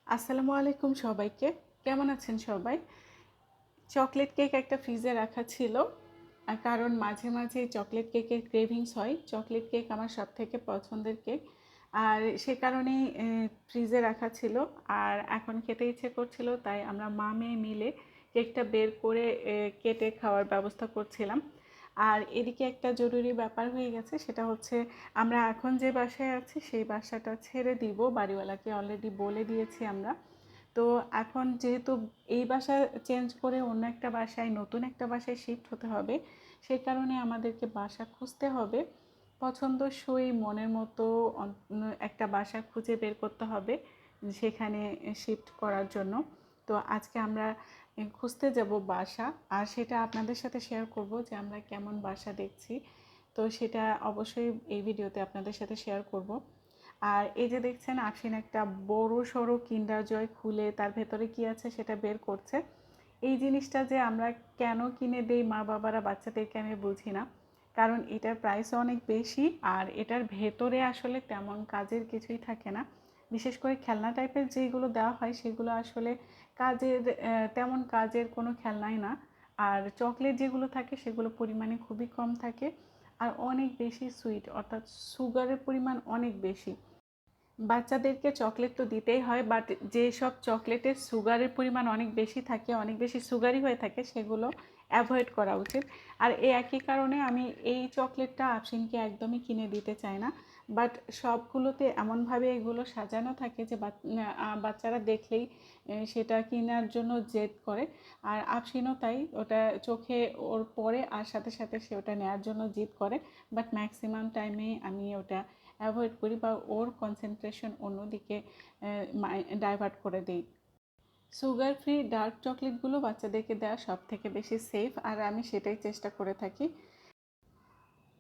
আসসালামু আলাইকুম সবাইকে। কেমন আছেন সবাই? চকলেট কেক একটা ফ্রিজে রাখা ছিল। কারণ মাঝে, মাঝে চকলেট কেকের ক্রেভিংস হয়। চকলেট কেক আমার সবথেকে পছন্দের কেক। আর সে কারণেই ফ্রিজে রাখা ছিল। আর এখন খেতে ইচ্ছে করছিল, তাই আমরা মা-মেয়ে মিলে কেকটা বের করে কেটে খাওয়ার ব্যবস্থা করছিলাম। আর এদিকে একটা জরুরি ব্যাপার হয়ে গেছে, সেটা হচ্ছে আমরা এখন যে বাসায় আছি সেই বাসাটা ছেড়ে দিব। বাড়িওয়ালাকে অলরেডি বলে দিয়েছি আমরা। তো এখন যেহেতু এই বাসা চেঞ্জ করে অন্য একটা বাসায়, নতুন একটা বাসায় শিফট হতে হবে, সেই কারণে আমাদেরকে বাসা খুঁজতে হবে। পছন্দসই মনের মতো একটা বাসা খুঁজে বের করতে হবে সেখানে শিফট করার জন্য। তো আজকে আমরা খুঁজতে যাব বাসা, আর সেটা আপনাদের সাথে শেয়ার করব যে আমরা কেমন বাসা দেখছি। তো সেটা অবশ্যই এই ভিডিওতে আপনাদের সাথে শেয়ার করব। আর এই যে দেখছেন আফিন একটা বড় সড়ো কিন্ডার জয় খুলে তার ভেতরে কি আছে সেটা বের করছে। এই জিনিসটা যে আমরা কেন কিনে দেই মা বাবারা বাচ্চাদেরকে, আমি বুঝি না। কারণ এটার প্রাইসও অনেক বেশি, আর এটার ভেতরে আসলে তেমন কাজের কিছুই থাকে না। বিশেষ করে খেলনা টাইপের যেগুলো দেওয়া হয় সেগুলো আসলে কাজের তেমন কাজের কোনো খেলনাই না। আর চকলেট যেগুলো থাকে সেগুলো পরিমাণে খুবই কম থাকে, আর অনেক বেশি সুইট, অর্থাৎ সুগারের পরিমাণ অনেক বেশি। বাচ্চাদেরকে চকলেট তো দিতেই হয়, বাট যেসব চকলেটের সুগারের পরিমাণ অনেক বেশি থাকে, অনেক বেশি সুগারি হয়ে থাকে, সেগুলো অ্যাভয়েড করা উচিত। আর এই একই কারণে আমি এই চকলেটটা আফসিনকে একদমই কিনে দিতে চাই না। বাট সবগুলোতে এমনভাবে এগুলো সাজানো থাকে যে বাচ্চারা দেখলেই সেটা কেনার জন্য জেদ করে। আর আফসিনও তাই, ওটা চোখে ওর পড়ে আর সাথে সাথে সে ওটা নেওয়ার জন্য জিদ করে। বাট ম্যাক্সিমাম টাইমে আমি ওটা অ্যাভয়েড করি বা ওর কনসেন্ট্রেশন অন্যদিকে ডাইভার্ট করে দিই। সুগার ফ্রি ডার্ক চকলেটগুলো বাচ্চাদেরকে দেওয়া সব থেকে বেশি সেফ, আর আমি সেটাই চেষ্টা করে থাকি।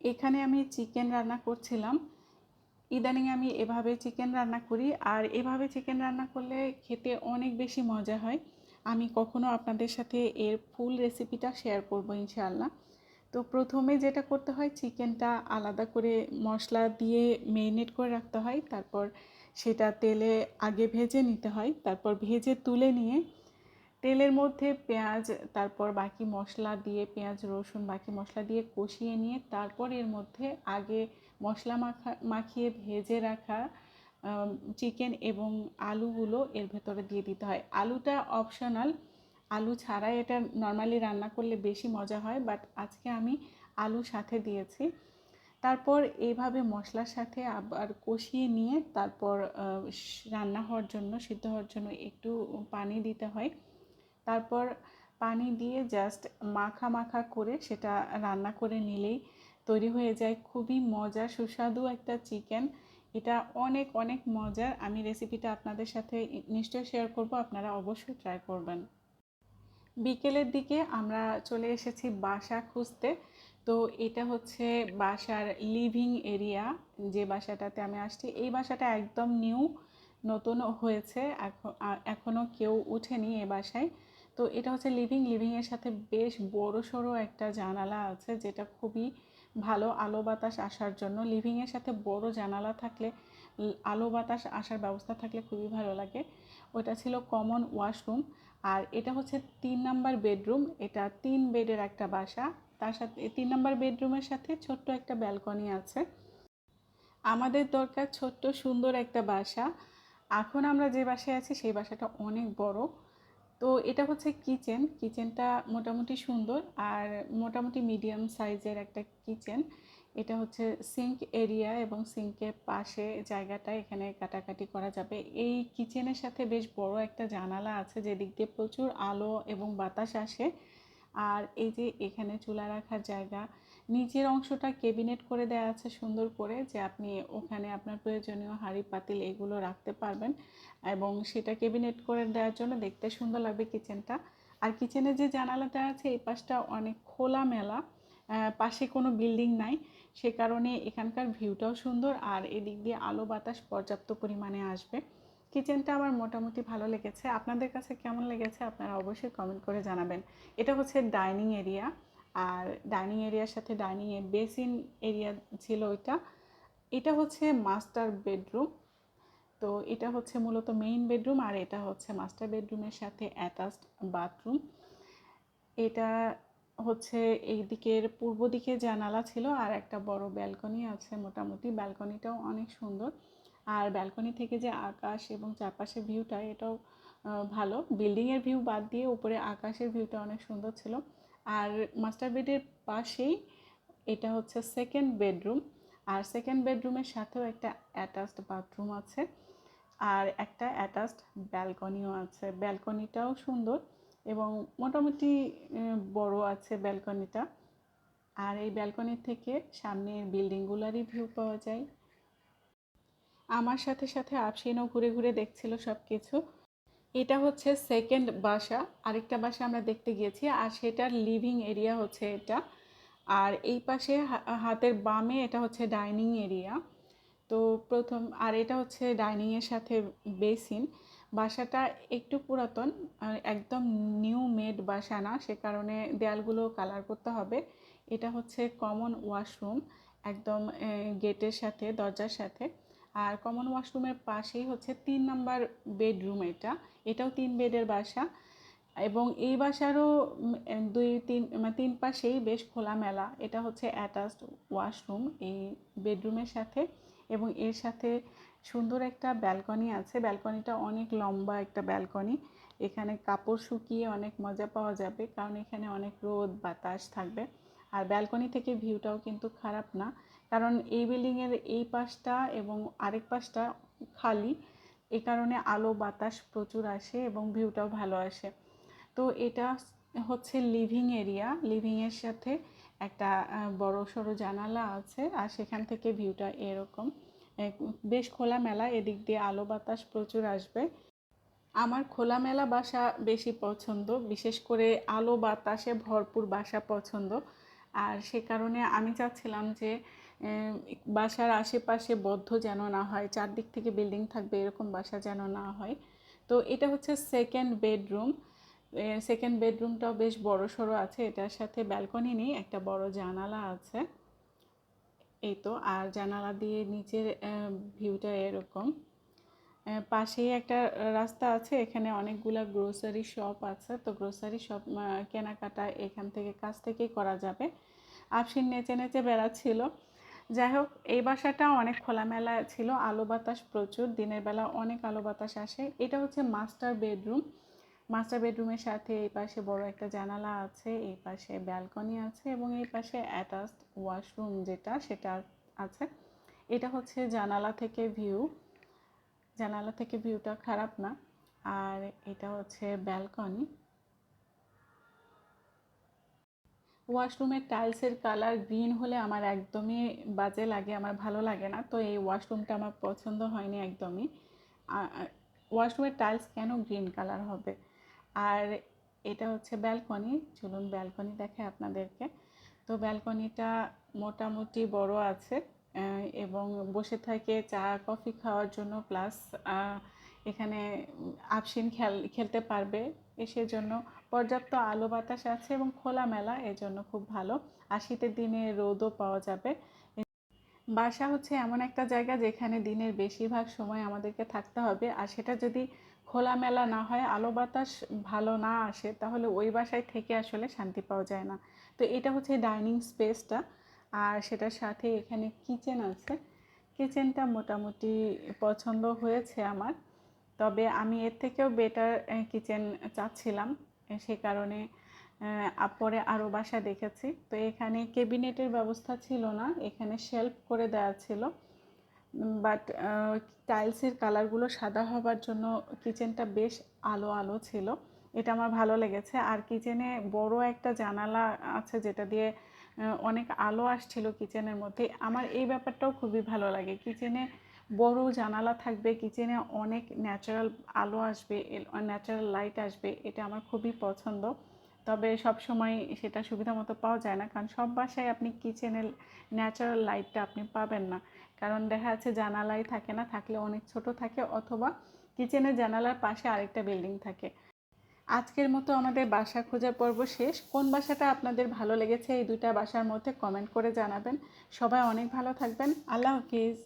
এখানে আমি চিকেন রান্না করছিলাম। ইদানিং আমি এভাবে চিকেন রান্না করি, আর এভাবে চিকেন রান্না করলে খেতে অনেক বেশি মজা হয়। আমি কখনো আপনাদের সাথে এর ফুল রেসিপিটা শেয়ার করব ইনশাআল্লাহ। তো প্রথমে যেটা করতে হয়, চিকেনটা আলাদা করে মশলা দিয়ে মেরিনেট করে রাখতে হয়। তারপর সেটা তেলে আগে ভেজে নিতে হয়, তারপর ভেজে তুলে নিয়ে তেলের মধ্যে পেঁয়াজ, তারপর বাকি মশলা দিয়ে, পেঁয়াজ রসুন বাকি মশলা দিয়ে কষিয়ে নিয়ে তারপর এর মধ্যে আগে মশলা মাখিয়ে ভেজে রাখা চিকেন এবং আলুগুলো এর ভেতরে দিয়ে দিতে হয়। আলুটা অপশনাল, আলু ছাড়াই এটা নর্মালি রান্না করলে বেশি মজা হয়, বাট আজকে আমি আলু সাথে দিয়েছি। তারপর এইভাবে মশলার সাথে আবার কষিয়ে নিয়ে তারপর রান্না হওয়ার জন্য, সিদ্ধ হওয়ার জন্য একটু পানি দিতে হয়। তারপর পানি দিয়ে জাস্ট মাখা মাখা করে সেটা রান্না করে নিলেই তৈরি হয়ে যায় খুবই মজার সুস্বাদু একটা চিকেন। এটা অনেক অনেক মজার। আমি রেসিপিটা আপনাদের সাথে নিশ্চয়ই শেয়ার করব, আপনারা অবশ্যই ট্রাই করবেন। বিকেলের দিকে আমরা চলে এসেছি বাসা খুঁজতে। তো এটা হচ্ছে বাসার লিভিং এরিয়া। যে বাসাটাতে আমি আসছি, এই বাসাটা একদম নিউ, নতুন হয়েছে, এখনও কেউ উঠেনি এ বাসায়। তো এটা হচ্ছে লিভিংয়ের সাথে বেশ বড় সড়ো একটা জানালা আছে, যেটা খুবই ভালো আলো বাতাস আসার জন্য। লিভিংয়ের সাথে বড় জানালা থাকলে, আলো বাতাস আসার ব্যবস্থা থাকলে খুবই ভালো লাগে। ওটা ছিল কমন ওয়াশরুম। আর এটা হচ্ছে 3 নাম্বার বেডরুম। এটা 3 বেডের একটা বাসা। তার সাথে 3 নাম্বার বেডরুমের সাথে ছোট্ট একটা ব্যালকনি আছে। আমাদের দরকার ছোট্ট সুন্দর একটা বাসা। এখন আমরা যে বাসায় আছি সেই বাসাটা অনেক বড়। তো এটা হচ্ছে কিচেনটা মোটামুটি সুন্দর, আর মোটামুটি মিডিয়াম সাইজের একটা কিচেন। এটা হচ্ছে সিঙ্ক এরিয়া, এবং সিঙ্কের পাশে জায়গাটা, এখানে কাটাকাটি করা যাবে। এই কিচেনের সাথে বেশ বড় একটা জানালা আছে, যেদিক দিয়ে প্রচুর আলো এবং বাতাস আসে। আর এই যে এখানে চুলা রাখার জায়গা, নিচের অংশটা কেবিনেট করে দেওয়া আছে সুন্দর করে, যে আপনি ওখানে আপনার প্রয়োজনীয় হাঁড়ি পাতিল এগুলো রাখতে পারবেন, এবং সেটা কেবিনেট করে দেওয়ার জন্য দেখতে সুন্দর লাগবে কিচেনটা। আর কিচেনের যে জানালাটা আছে এই পাশটা অনেক খোলামেলা, পাশে কোনো বিল্ডিং নাই, সে কারণে এখানকার ভিউটাও সুন্দর, আর এদিক দিয়ে আলো বাতাস পর্যাপ্ত পরিমাণে আসবে। কিচেনটা আমার মোটামুটি ভালো লেগেছে। আপনাদের কাছে কেমন লেগেছে আপনারা অবশ্যই কমেন্ট করে জানাবেন। এটা হচ্ছে ডাইনিং এরিয়া, আর ডাইনিং এরিয়ার সাথে ডাইনিংয়ে বেসিন এরিয়া ছিল ওইটা। এটা হচ্ছে মাস্টার বেডরুম। তো তো এটা হচ্ছে মূলত মেইন বেডরুম, আর এটা হচ্ছে মাস্টার বেডরুমের সাথে অ্যাটাচড বাথরুম। এটা হচ্ছে এই দিকের পূর্ব দিকে জানালা ছিল, আর একটা বড় ব্যালকনি আছে। মোটামুটি ব্যালকনিটাও অনেক সুন্দর, আর ব্যালকনি থেকে যে আকাশ এবং চারপাশের ভিউটা এটাও ভালো। বিল্ডিংয়ের ভিউ বাদ দিয়ে উপরে আকাশের ভিউটা অনেক সুন্দর ছিল। আর মাস্টার বেডের পাশেই এটা হচ্ছে সেকেন্ড বেডরুম, আর সেকেন্ড বেডরুমের সাথেও একটা অ্যাটাচড বাথরুম আছে, আর একটা অ্যাটাচড ব্যালকনিও আছে। ব্যালকনিটাও সুন্দর এবং মোটামুটি বড় আছে ব্যালকনিটা। আর এই ব্যালকনি থেকে সামনের বিল্ডিংগুলোরই ভিউ পাওয়া যায়। আমার সাথে সাথে আফসিনও ঘুরে ঘুরে দেখছিল সব কিছু। এটা হচ্ছে সেকেন্ড বাসা, আরেকটা বাসা আমরা দেখতে গিয়েছি, আর সেটার লিভিং এরিয়া হচ্ছে এটা। আর এই পাশে হাতের বামে এটা হচ্ছে ডাইনিং এরিয়া। তো প্রথম, আর এটা হচ্ছে ডাইনিংয়ের সাথে বেসিন। বাসাটা একটু পুরাতন, একদম নিউ মেড বাসা না, সে কারণে দেয়ালগুলো কালার করতে হবে। এটা হচ্ছে কমন ওয়াশরুম, একদম গেটের সাথে, দরজার সাথে। আর কমন ওয়াশরুমের পাশেই হচ্ছে 3 নাম্বার বেডরুম। এটাও 3 বেডের বাসা, এবং এই বাসারও তিন পাশেই বেশ খোলামেলা। এটা হচ্ছে অ্যাটাচড ওয়াশরুম এই বেডরুমের সাথে, এবং এর সাথে সুন্দর একটা ব্যালকনি আছে। ব্যালকনিটা অনেক লম্বা একটা ব্যালকনি। এখানে কাপড় শুকিয়ে অনেক মজা পাওয়া যাবে, কারণ এখানে অনেক রোদ বাতাস থাকবে। আর ব্যালকনি থেকে ভিউটাও কিন্তু খারাপ না, কারণ এই বিল্ডিংয়ের এই পাশটা এবং আরেক পাশটা খালি, এ কারণে আলো বাতাস প্রচুর আসে এবং ভিউটাও ভালো আসে। তো এটা হচ্ছে লিভিং এরিয়া। লিভিংয়ের সাথে একটা বড় সড়ো জানালা আছে, আর সেখান থেকে ভিউটা এরকম বেশ খোলামেলা। এদিক দিয়ে আলো বাতাস প্রচুর আসবে। আমার খোলামেলা বাসা বেশি পছন্দ, বিশেষ করে আলো বাতাসে ভরপুর বাসা পছন্দ। আর সে কারণে আমি চাচ্ছিলাম যে বাসার আশেপাশে বদ্ধ যেন না হয়, চারদিক থেকে বিল্ডিং থাকবে এরকম বাসা যেন না হয়। তো এটা হচ্ছে সেকেন্ড বেডরুম। সেকেন্ড বেডরুমটাও বেশ বড় সড়ো আছে, এটার সাথে ব্যালকনি নেই, একটা বড় জানালা আছে। এই তো, আর জানালা দিয়ে নিচের ভিউটা এরকম। পাশেই একটা রাস্তা আছে, এখানে অনেকগুলা গ্রোসারি শপ আছে। তো গ্রোসারি শপ কেনাকাটা এখান থেকে কাছ থেকেই করা যাবে। আফসিন নেচে নেচে বেড়াচ্ছিল। যাই হোক, এই বাসাটা অনেক খোলামেলা ছিল, আলো বাতাস প্রচুর, দিনের বেলা অনেক আলো বাতাস আসে। এটা হচ্ছে মাস্টার বেডরুম। মাস্টার বেডরুমের সাথে এই পাশে বড় একটা জানালা আছে, এই পাশে ব্যালকনি আছে, এবং এই পাশে অ্যাটাচড ওয়াশরুম সেটা আছে। এটা হচ্ছে জানালা থেকে ভিউ। জানালা থেকে ভিউটা খারাপ না। আর এটা হচ্ছে ব্যালকনি। ওয়াশরুমের টাইলসের কালার গ্রিন হলে আমার একদমই বাজে লাগে, আমার ভালো লাগে না। তো এই ওয়াশরুমটা আমার পছন্দ হয়নি একদমই। ওয়াশরুমের টাইলস কেন গ্রিন কালার হবে? আর এটা হচ্ছে ব্যালকনি। চলুন ব্যালকনি দেখে আপনাদেরকে। তো ব্যালকনিটা মোটামুটি বড় আছে, এবং বসে থেকে চা কফি খাওয়ার জন্য, প্লাস এখানে আফসিন খেলতে পারবে। সেজন্য পর্যাপ্ত আলো বাতাস আছে এবং খোলামেলা, এজন্য খুব ভালো। আর শীতের দিনে রোদও পাওয়া যাবে। বাসা হচ্ছে এমন একটা জায়গা যেখানে দিনের বেশিরভাগ সময় আমাদেরকে থাকতে হবে, আর সেটা যদি খোলামেলা না হয়, আলো বাতাস ভালো না আসে, তাহলে ওই বাসায় থেকে আসলে শান্তি পাওয়া যায় না। তো এটা হচ্ছে ডাইনিং স্পেসটা, আর সেটার সাথে এখানে কিচেন আছে। কিচেনটা মোটামুটি পছন্দ হয়েছে আমার, তবে আমি এর থেকেও বেটার কিচেন চাচ্ছিলাম। সে কারণে পরে আরও বাসা দেখেছি। তো এখানে ক্যাবিনেটের ব্যবস্থা ছিল না, এখানে শেলফ করে দেওয়া ছিল। বাট টাইলসের কালারগুলো সাদা হবার জন্য কিচেনটা বেশ আলো আলো ছিল, এটা আমার ভালো লেগেছে। আর কিচেনে বড় একটা জানালা আছে, যেটা দিয়ে অনেক আলো আসছিল কিচেনের মধ্যে। আমার এই ব্যাপারটাও খুবই ভালো লাগে, কিচেনে বড় জানালা থাকবে, কিচেনে অনেক ন্যাচারাল আলো আসবে, ন্যাচারাল লাইট আসবে, এটা আমার খুবই পছন্দ। তবে সব সময় সেটা সুবিধা মতো পাওয়া যায় না, কারণ সব বাসায় আপনি কিচেনের ন্যাচারাল লাইটটা আপনি পাবেন না। কারণ দেখা যাচ্ছে জানালাই থাকে না, থাকলে অনেক ছোট থাকে, অথবা কিচেনের জানালার পাশে আরেকটা বিল্ডিং থাকে। আজকের মতো আমাদের বাসা খোঁজার পর্ব শেষ। কোন বাসাটা আপনাদের ভালো লেগেছে এই দুইটা বাসার মধ্যে কমেন্ট করে জানাবেন। সবাই অনেক ভালো থাকবেন। আল্লাহ হাফিজ।